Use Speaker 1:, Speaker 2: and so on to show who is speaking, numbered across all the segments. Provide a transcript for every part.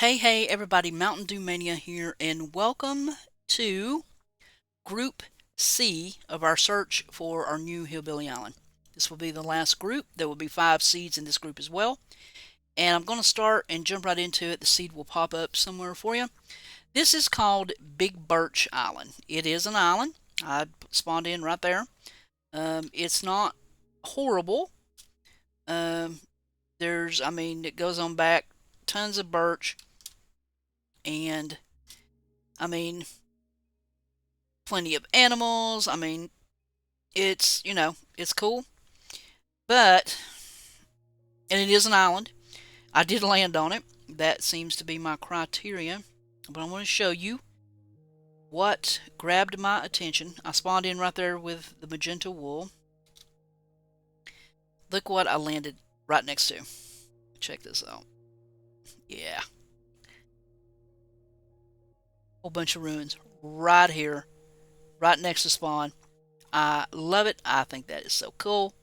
Speaker 1: Hey everybody, Mntdewmania here, and welcome to Group C of our search for our new Hillbilly Island. This will be the last group. There will be 5 seeds in this group as well. And I'm going to start and jump right into it. The seed will pop up somewhere for you. This is called Big Burch Island. It is an island. I spawned in right there. It's not horrible. Um, it goes on back. Tons of birch. And I mean, plenty of animals. It's cool. But, and it is an island. I did land on it. That seems to be my criteria. But I want to show you what grabbed my attention. I spawned in right there with the magenta wool. Look what I landed right next to. Check this out. Yeah. Whole bunch of ruins right here, right next to spawn. I love it. I think that is so cool.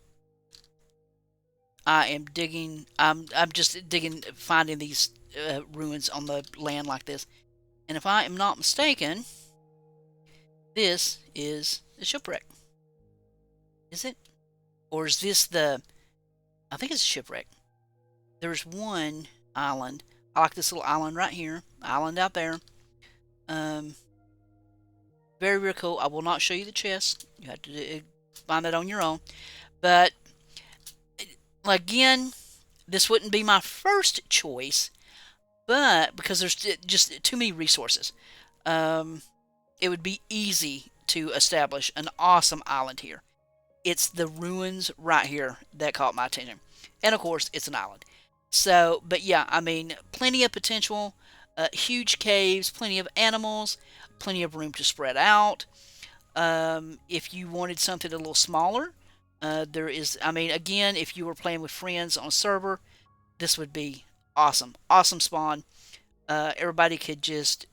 Speaker 1: I am digging. I'm just digging, finding these ruins on the land like this. And if I am not mistaken, this is a shipwreck. Is it? Or is this the... I think it's a shipwreck. There's one island. I like this little island right here. Island out there. Very, very cool. I will not show you the chest. You have to find that on your own. But, again, this wouldn't be my first choice, but because there's just too many resources. It would be easy to establish an awesome island here. It's the ruins right here that caught my attention. And, of course, it's an island. So, but yeah, I mean, plenty of potential, huge caves, plenty of animals, plenty of room to spread out. If you wanted something a little smaller, there is, again, if you were playing with friends on a server, this would be awesome. Awesome spawn. Everybody could just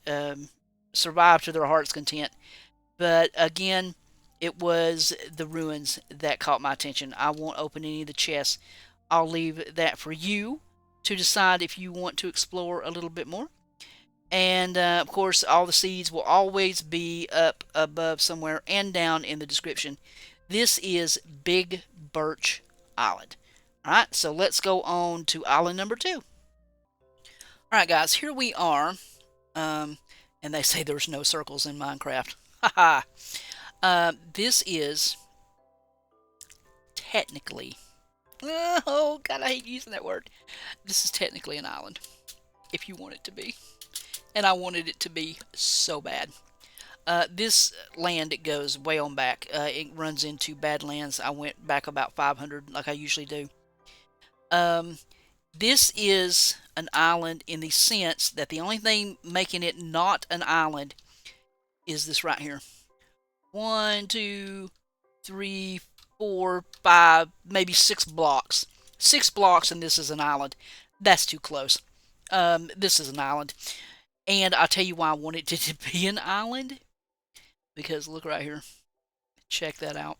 Speaker 1: survive to their heart's content. But again, it was the ruins that caught my attention. I won't open any of the chests. I'll leave that for you to decide if you want to explore a little bit more. And, of course, all the seeds will always be up above somewhere and down in the description. This is Big Burch Island. Alright, so let's go on to island number 2. Alright, guys, here we are. And they say there's no circles in Minecraft. Haha. This is technically... Oh, God, I hate using that word. This is technically an island, if you want it to be. And I wanted it to be so bad. This land, it goes way on back. It runs into Badlands. I went back about 500 like I usually do. This is an island in the sense that the only thing making it not an island is this right here. 1, 2, 3, 4, 5, maybe 6 blocks. 6 blocks and this is an island. That's too close. This is an island. And I'll tell you why I wanted it to be an island. Because look right here. Check that out.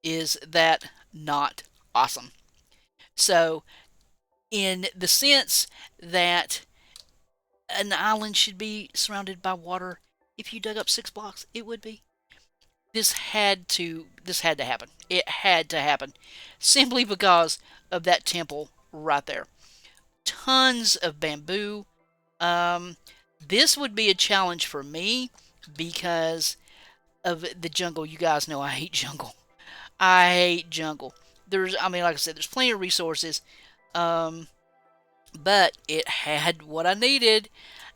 Speaker 1: Is that not awesome? So, in the sense that an island should be surrounded by water, if you dug up 6 blocks, it would be. This had to happen. It had to happen. Simply because of that temple right there. Tons of bamboo. This would be a challenge for me because of the jungle. You guys know I hate jungle. I hate jungle. Like I said, there's plenty of resources. But it had what I needed.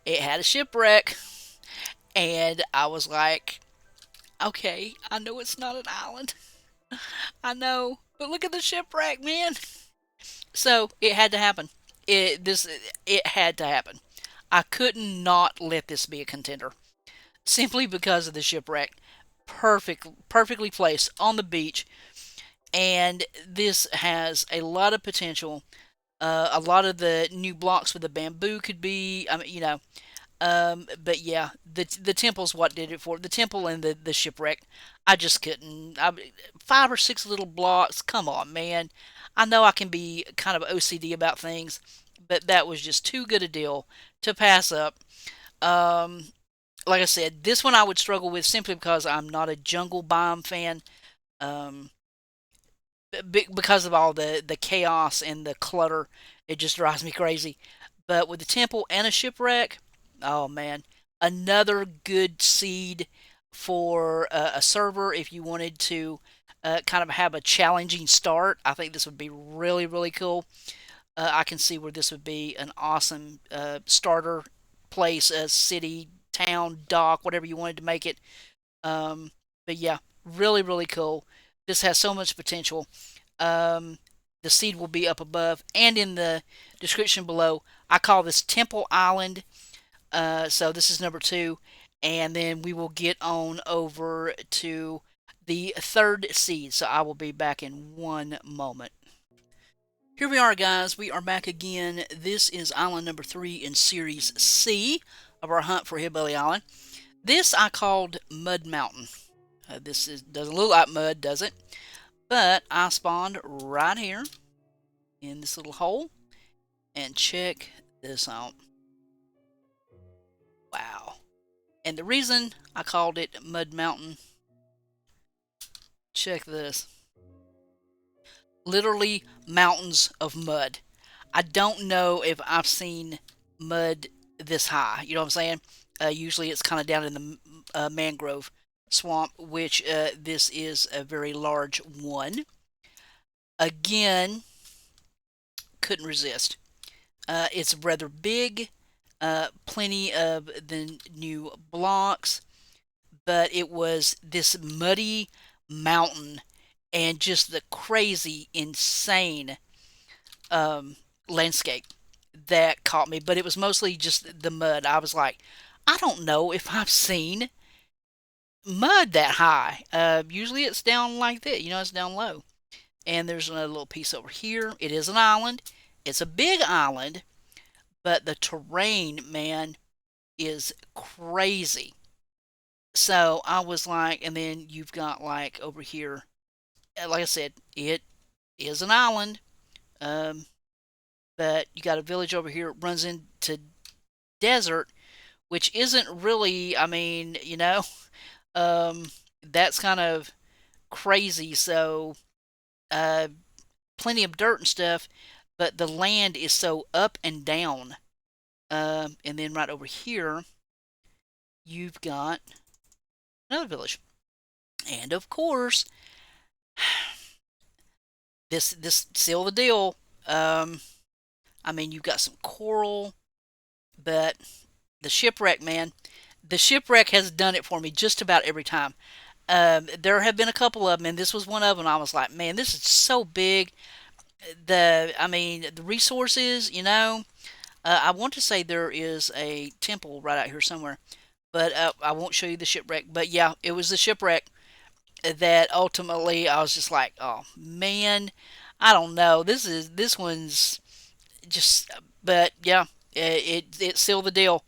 Speaker 1: It had a shipwreck. And I was like, okay, I know it's not an island. I know. But look at the shipwreck, man. So, it had to happen. It had to happen. I could not let this be a contender. Simply because of the shipwreck. Perfectly placed on the beach. And this has a lot of potential. A lot of the new blocks with the bamboo could be, but yeah, the temple's what did it for. The temple and the shipwreck. I just couldn't. 5 or 6 little blocks. Come on, man. I know I can be kind of OCD about things, but that was just too good a deal to pass up. Um, like I said, this one I would struggle with simply because I'm not a jungle biome fan. Um, because of all the chaos and the clutter, it just drives me crazy. But with the temple and a shipwreck, oh man, another good seed for a server if you wanted to kind of have a challenging start. I think this would be really, really cool. I can see where this would be an awesome starter place, a city, town, dock, whatever you wanted to make it. Um, but yeah, really, really cool. This has so much potential. Um, the seed will be up above and in the description below. I call this Temple Island. So this is number 2. And then we will get on over to the third seed. So I will be back in one moment. Here we are, guys. We are back again. This is island number 3 in Series C of our hunt for HillBilly Island. This I called Mud Mountain. Doesn't look like mud, does it? But I spawned right here in this little hole. And check this out. Wow. And the reason I called it Mud Mountain, check this. Literally mountains of mud. I don't know if I've seen mud this high. You know what I'm saying? Usually it's kind of down in the mangrove swamp, which this is a very large one. Again, couldn't resist. It's rather big, plenty of the new blocks, but it was this muddy mountain and just the crazy, insane landscape that caught me. But it was mostly just the mud. I was like, I don't know if I've seen mud that high. Usually it's down like that, it's down low. And there's another little piece over here. It is an island. It's a big island, but the terrain, man, is crazy. So I was like, and then you've got like over here, like I said, it is an island, um, but you got a village over here. It runs into desert, which isn't really, um, that's kind of crazy. So, uh, plenty of dirt and stuff, but the land is so up and down. And then right over here, you've got another village. And of course, this seal the deal. You've got some coral, but the shipwreck, man, the shipwreck has done it for me just about every time. There have been a couple of them, and this was one of them. I was like, man, this is so big. The resources, I want to say there is a temple right out here somewhere, but I won't show you the shipwreck. But yeah, it was the shipwreck that ultimately I was just like, oh man, I don't know. This one's just, but yeah, it sealed the deal,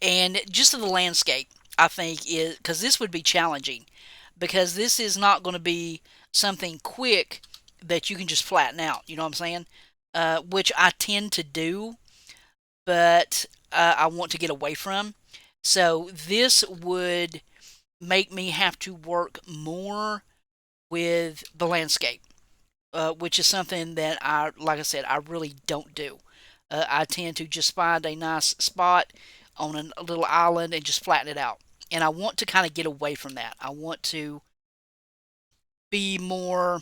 Speaker 1: and just the landscape I think is because this would be challenging because this is not going to be something quick that you can just flatten out. You know what I'm saying? Which I tend to do, but I want to get away from. So this would make me have to work more with the landscape, which is something that like I said, I really don't do. I tend to just find a nice spot on a little island and just flatten it out. And I want to kind of get away from that. I want to be more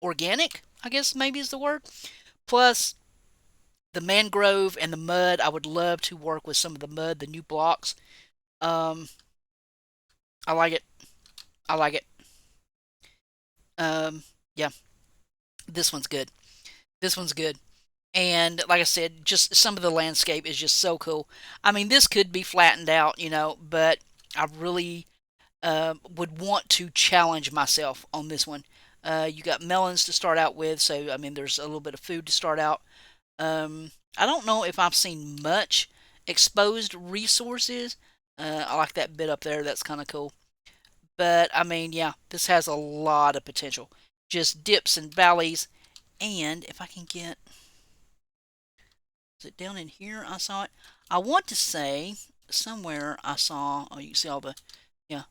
Speaker 1: organic, I guess maybe is the word. Plus, the mangrove and the mud, I would love to work with some of the mud, the new blocks. Um, I like it. I like it. Yeah, this one's good. This one's good. And like I said, just some of the landscape is just so cool. This could be flattened out, but I really would want to challenge myself on this one. You got melons to start out with, so there's a little bit of food to start out. I don't know if I've seen much exposed resources. I like that bit up there. That's kind of cool. But yeah, this has a lot of potential. Just dips and valleys. And if I can get Is it down in here I saw it? I want to say somewhere I saw, oh, you can see all the, yeah,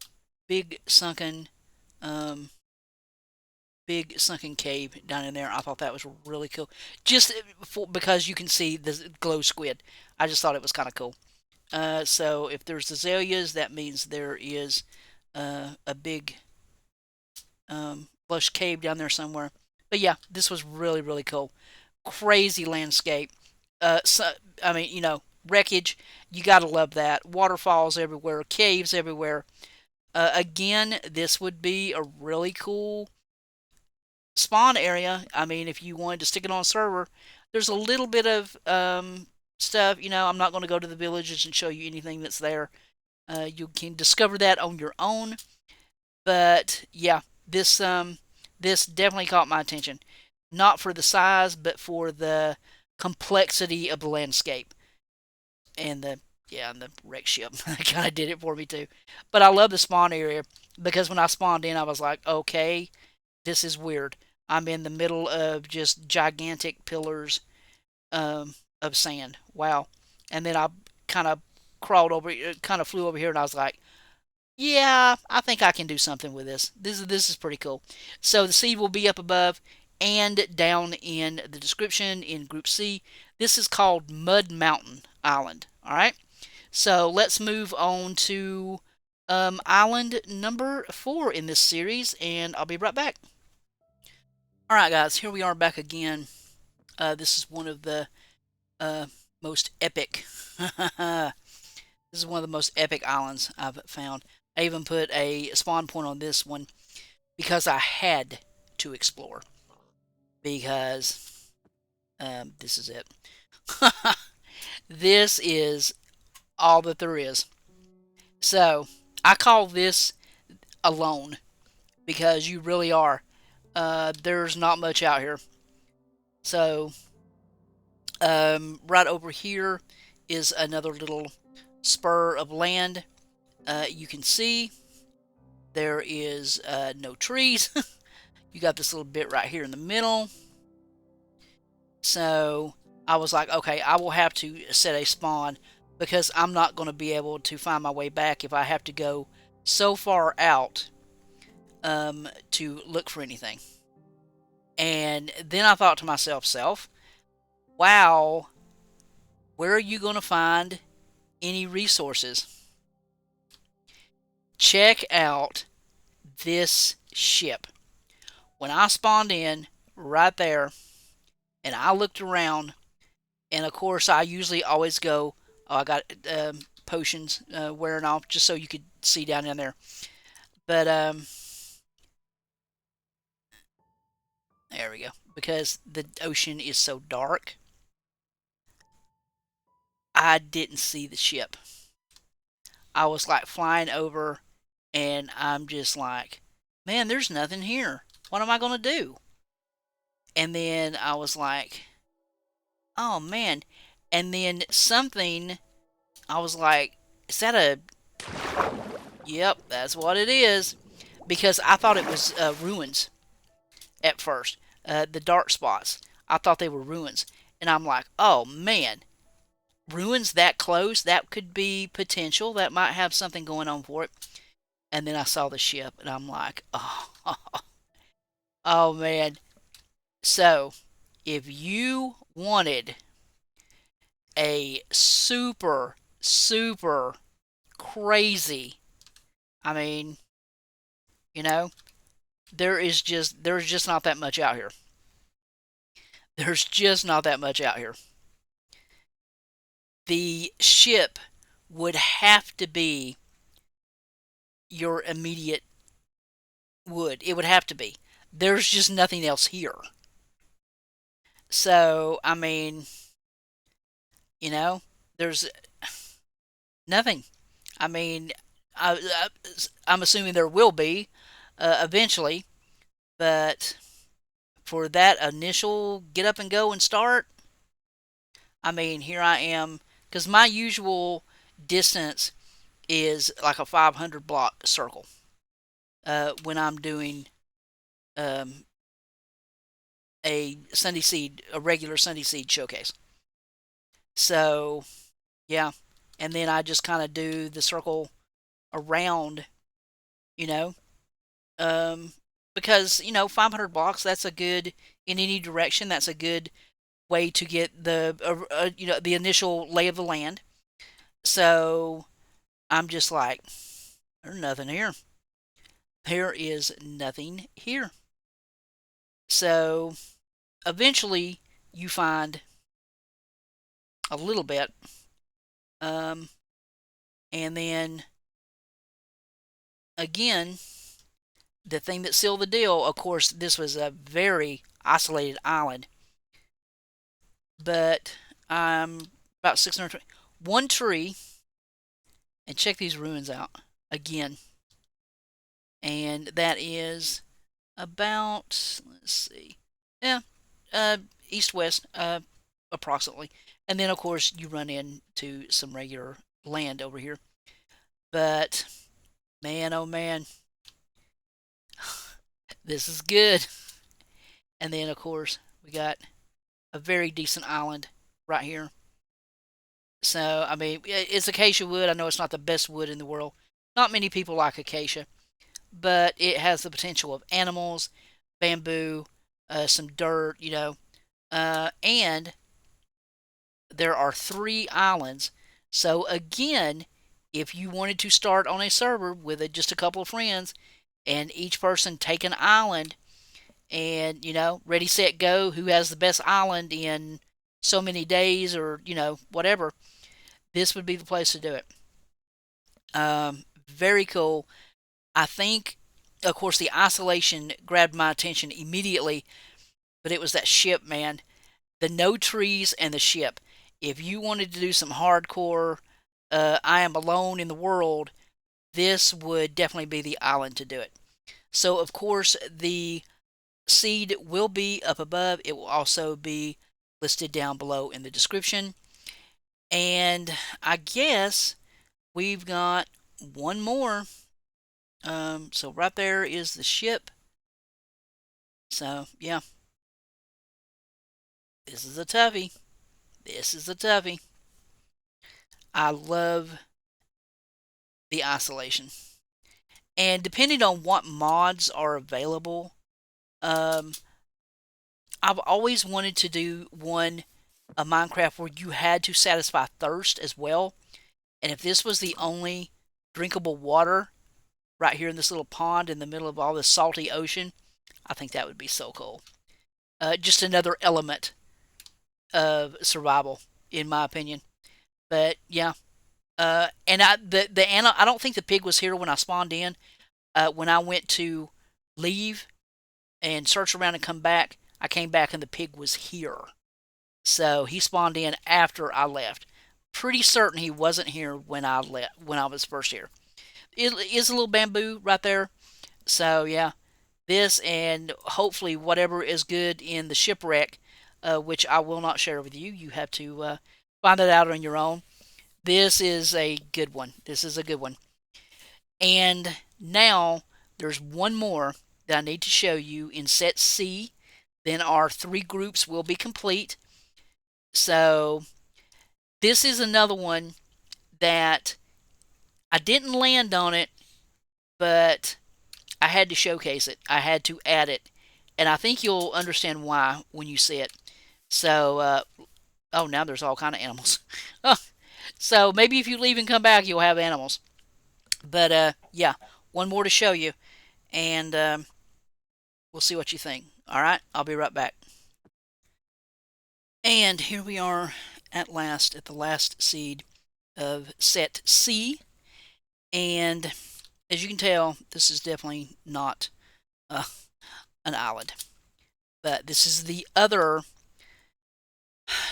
Speaker 1: big sunken, um, big sunken cave down in there. I thought that was really cool. Just because you can see the glow squid. I just thought it was kind of cool. So if there's azaleas, that means there is a big lush cave down there somewhere. But yeah, this was really, really cool. Crazy landscape. So, I mean, wreckage. You gotta love that. Waterfalls everywhere, caves everywhere. Again, this would be a really cool spawn area. I mean, if you wanted to stick it on a server, there's a little bit of stuff. I'm not going to go to the villages and show you anything that's there. You can discover that on your own. But yeah, this definitely caught my attention. Not for the size, but for the complexity of the landscape and the wreck ship. kind of did it for me too. But I love the spawn area because when I spawned in, I was like, okay, this is weird. I'm in the middle of just gigantic pillars of sand. Wow. And then I kind of kind of flew over here, and I was like, yeah, I think I can do something with this. This is pretty cool. So the seed will be up above and down in the description in Group C. This is called Mud Mountain Island. All right. So let's move on to island number 4 in this series, and I'll be right back. All right, guys, here we are back again. This is one of the most epic. This is one of the most epic islands I've found. I even put a spawn point on this one because I had to explore. Because this is it. This is all that there is. So I call this alone because you really are. There's not much out here. So right over here is another little spur of land. You can see there is no trees. You got this little bit right here in the middle. So I was like, okay, I will have to set a spawn because I'm not going to be able to find my way back if I have to go so far out to look for anything. And then I thought to myself, wow, where are you going to find any resources? Check out this ship. When I spawned in right there and I looked around, and of course I usually always go, oh, I got potions wearing off just so you could see down in there. But there we go. Because the ocean is so dark, I didn't see the ship. I was like flying over, and I'm just like, man, there's nothing here. What am I going to do? And then I was like, oh man. And then something, I was like, is that a. Yep, that's what it is. Because I thought it was ruins at first. The dark spots. I thought they were ruins. And I'm like, oh man, ruins that close? That could be potential. That might have something going on for it. And then I saw the ship, and I'm like, oh, oh man. So, if you wanted a super, super crazy, I mean, you know, there's just not that much out here. There's just not that much out here. The ship would have to be your immediate wood. It would have to be. There's just nothing else here. So, I mean, there's nothing. I mean, I'm assuming there will be eventually, but for that initial get up and go and start, I mean, here I am, because my usual distance is like a 500 block circle when I'm doing um, a regular Sunday Seed showcase. So, yeah. And then I just kind of do the circle around, you know, um, because, 500 blocks, that's a good, in any direction, that's a good way to get the initial lay of the land. So I'm just like, there's nothing here. There is nothing here. So eventually you find a little bit. Um, and then again, the thing that sealed the deal, of course, this was a very isolated island. But I'm about 620. One tree, and check these ruins out again. And that is about, let's see, yeah, east west, approximately. And then, of course, you run into some regular land over here. But man, oh man, this is good. And then, of course, we got a very decent island right here. So, I mean, it's acacia wood. I know it's not the best wood in the world. Not many people like acacia, but it has the potential of animals, bamboo, some dirt, and there are 3 islands. So again, if you wanted to start on a server with just a couple of friends and each person take an island and, ready, set, go, who has the best island in so many days or, whatever, this would be the place to do it. Very cool. I think, of course, the isolation grabbed my attention immediately, but it was that ship, man. The no trees and the ship. If you wanted to do some hardcore, I am alone in the world, this would definitely be the island to do it. So, of course, the seed will be up above. It will also be listed down below in the description. And I guess we've got one more. So right there is the ship. So, yeah, this is a toughie. This is a toughie. I love the isolation. And depending on what mods are available, um, I've always wanted to do a Minecraft where you had to satisfy thirst as well. And if this was the only drinkable water right here in this little pond in the middle of all this salty ocean, I think that would be so cool. Just another element of survival, in my opinion. But yeah, and I don't think the pig was here when I spawned in. When I went to leave and search around and come back, I came back and the pig was here. So he spawned in after I left. Pretty certain he wasn't here when I left, when I was first here. It is a little bamboo right there. So yeah, this and hopefully whatever is good in the shipwreck, which I will not share with you. You have to find it out on your own. This is a good one. This is a good one. And now there's one more that I need to show you in set C. Then our 3 groups will be complete. So this is another one that I didn't land on it, but I had to showcase it. I had to add it. And I think you'll understand why when you see it. So, oh, now there's all kind of animals. So maybe if you leave and come back, you'll have animals. But, yeah, one more to show you. And we'll see what you think. All right, I'll be right back. And here we are at last, at the last seed of set C. And as you can tell, this is definitely not an island. But this is the other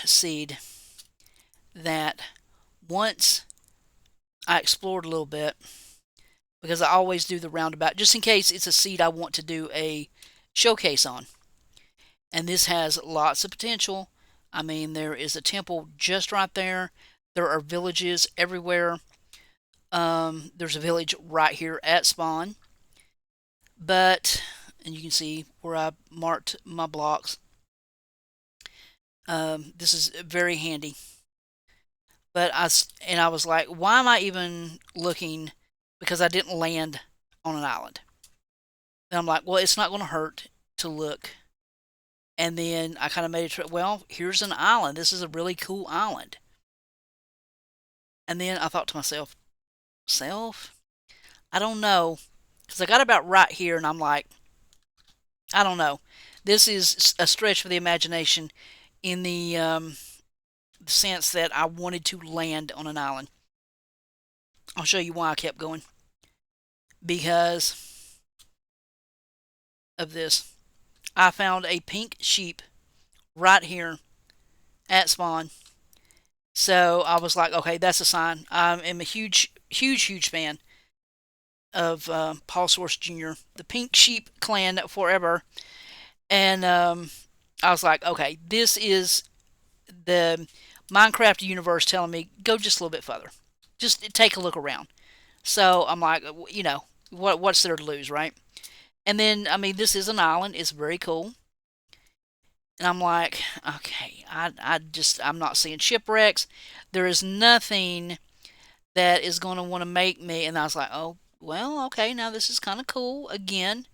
Speaker 1: seed that once I explored a little bit, because I always do the roundabout, just in case it's a seed I want to do a showcase on. And this has lots of potential. I mean, there is a temple just right there. There are villages everywhere. There's a village right here at spawn. But, and you can see where I marked my blocks. This is very handy. And I was like, why am I even looking? Because I didn't land on an island. And I'm like, well, it's not going to hurt to look. And then I kind of made a trip. Well, here's an island. This is a really cool island. And then I thought to myself, I don't know. Because I got about right here and I'm like, I don't know. This is a stretch for the imagination in the sense that I wanted to land on an island. I'll show you why I kept going. Because of this. I found a pink sheep right here at spawn. So I was like, okay, that's a sign. I am a huge fan of Paul Source Jr., the Pink Sheep Clan forever. And I was like, okay, this is the Minecraft universe telling me go just a little bit further. Just take a look around. So I'm like, what's there to lose, right? And then, I mean, this is an island. It's very cool. And I'm like, okay, I'm not seeing shipwrecks. There is nothing that is going to want to make me. And I was like, oh, well, okay, now this is kind of cool. Again,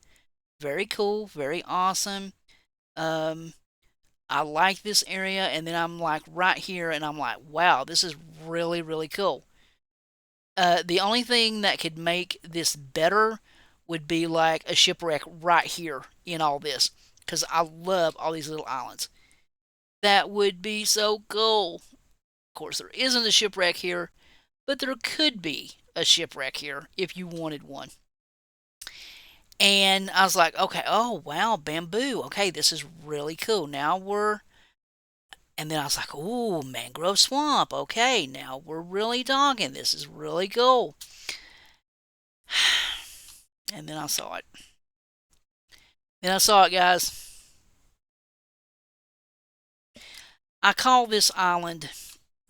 Speaker 1: very cool, very awesome. Um, I like this area. And then I'm like right here, and I'm like, wow, this is really, really cool. The only thing that could make this better would be like a shipwreck right here in all this. Because I love all these little islands. That would be so cool. Of course, there isn't a shipwreck here, but there could be a shipwreck here if you wanted one. And I was like, okay, oh wow, bamboo. Okay, this is really cool. Now we're, and then I was like, ooh, mangrove swamp. Okay, now we're really talking. This is really cool. And then I saw it. Then I saw it, guys. I call this island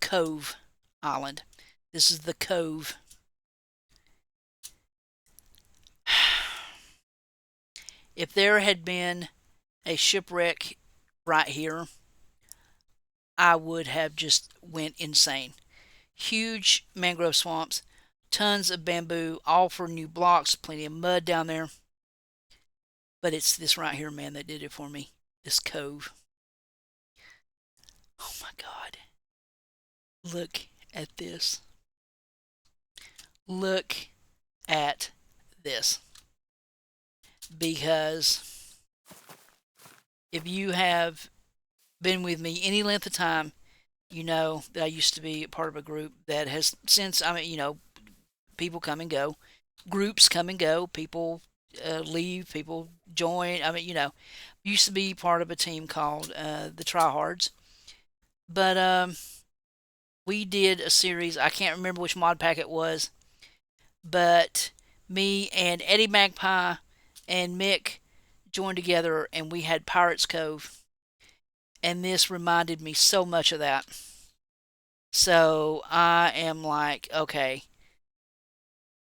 Speaker 1: Cove Island. This is the Cove. If there had been a shipwreck right here, I would have just went insane. Huge mangrove swamps, tons of bamboo, all for new blocks, plenty of mud down there. But it's this right here, man, that did it for me. This cove. Oh my God. Look at this. Look at this. Because if you have been with me any length of time, you know that I used to be a part of a group that has since, I mean, people come and go, groups come and go, people leave, people join. I mean, used to be part of a team called the Tryhards. But we did a series, I can't remember which mod pack it was, but me and Eddie Magpie and Mick joined together and we had Pirates Cove. And this reminded me so much of that. So I am like, okay,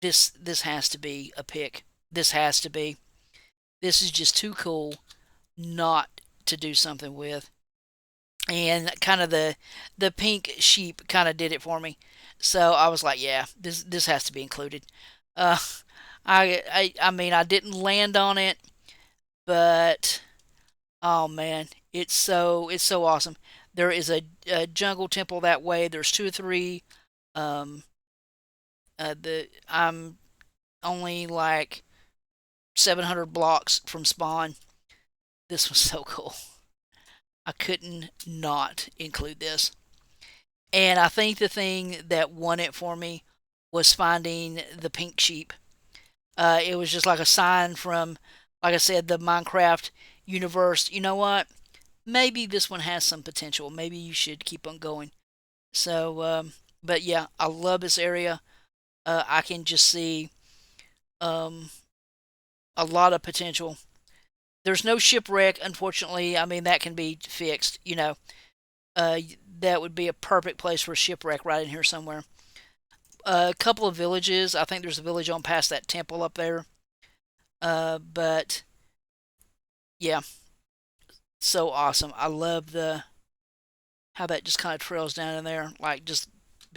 Speaker 1: this has to be a pick. This has to be. This is just too cool not to do something with. And kind of the pink sheep kind of did it for me. So I was like, yeah, this has to be included. Uh, I mean, I didn't land on it, but oh man, it's so awesome. There is a jungle temple that way. There's two or three. Um, I'm only like 700 blocks from spawn. This was so cool. I couldn't not include this. And I think the thing that won it for me was finding the pink sheep. It was just like a sign from, like I said, the Minecraft universe. You know what? Maybe this one has some potential. Maybe you should keep on going. So, but yeah, I love this area. I can just see um, a lot of potential. There's no shipwreck, unfortunately. I mean, that can be fixed. That would be a perfect place for a shipwreck right in here somewhere. A couple of villages. I think there's a village on past that temple up there. But yeah, so awesome. I love how that just kind of trails down in there, like just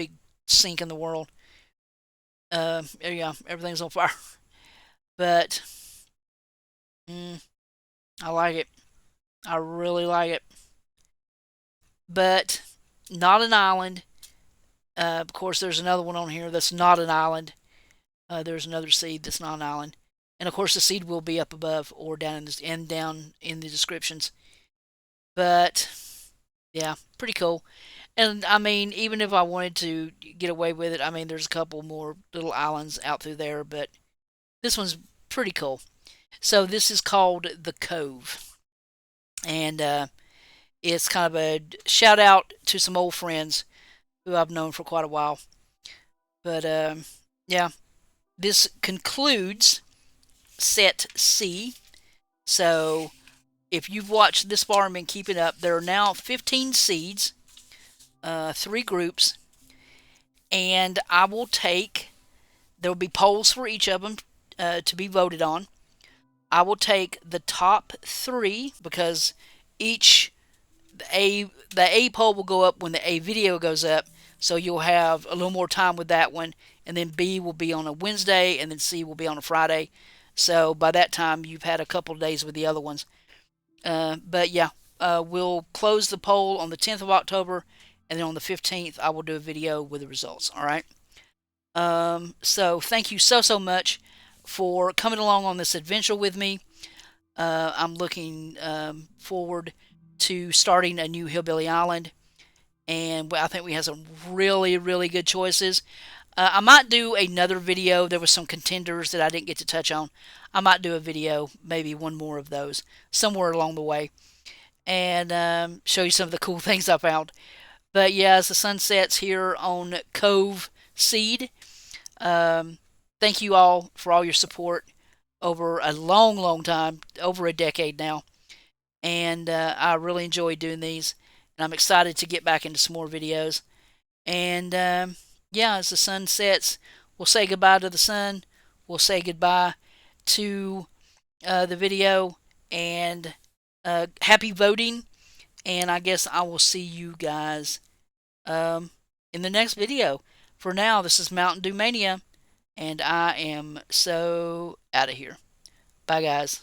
Speaker 1: big sink in the world. Yeah, everything's on fire. But I like it. I really like it. But not an island. Of course, there's another one on here that's not an island. There's another seed that's not an island, and of course the seed will be up above or down in this and down in the descriptions. But yeah, pretty cool. And I mean, even if I wanted to get away with it, I mean, there's a couple more little islands out through there, but this one's pretty cool. So this is called the Cove, and it's kind of a shout out to some old friends who I've known for quite a while. But yeah, this concludes set C. So if you've watched this far and been keeping up, there are now 15 seeds, 3 groups, and I will take, there will be polls for each of them to be voted on. I will take the top 3 because each the A poll will go up when the A video goes up, so you'll have a little more time with that one, and then B will be on a Wednesday, and then C will be on a Friday. So by that time, you've had a couple of days with the other ones. But yeah, we'll close the poll on the 10th of October, and then on the 15th, I will do a video with the results. All right. So thank you so much for coming along on this adventure with me. I'm looking forward to starting a new Hillbilly Island, and I think we have some really good choices. I might do another video. There were some contenders that I didn't get to touch on. I might do a video, maybe one more of those, somewhere along the way, and show you some of the cool things I found. But yeah, as the sun sets here on Cove Seed, thank you all for all your support over a long time, over a decade now. And I really enjoy doing these, and I'm excited to get back into some more videos. And yeah, as the sun sets, we'll say goodbye to the sun. We'll say goodbye to the video, and happy voting. And I guess I will see you guys in the next video. For now, this is Mntdewmania, and I am so out of here. Bye, guys.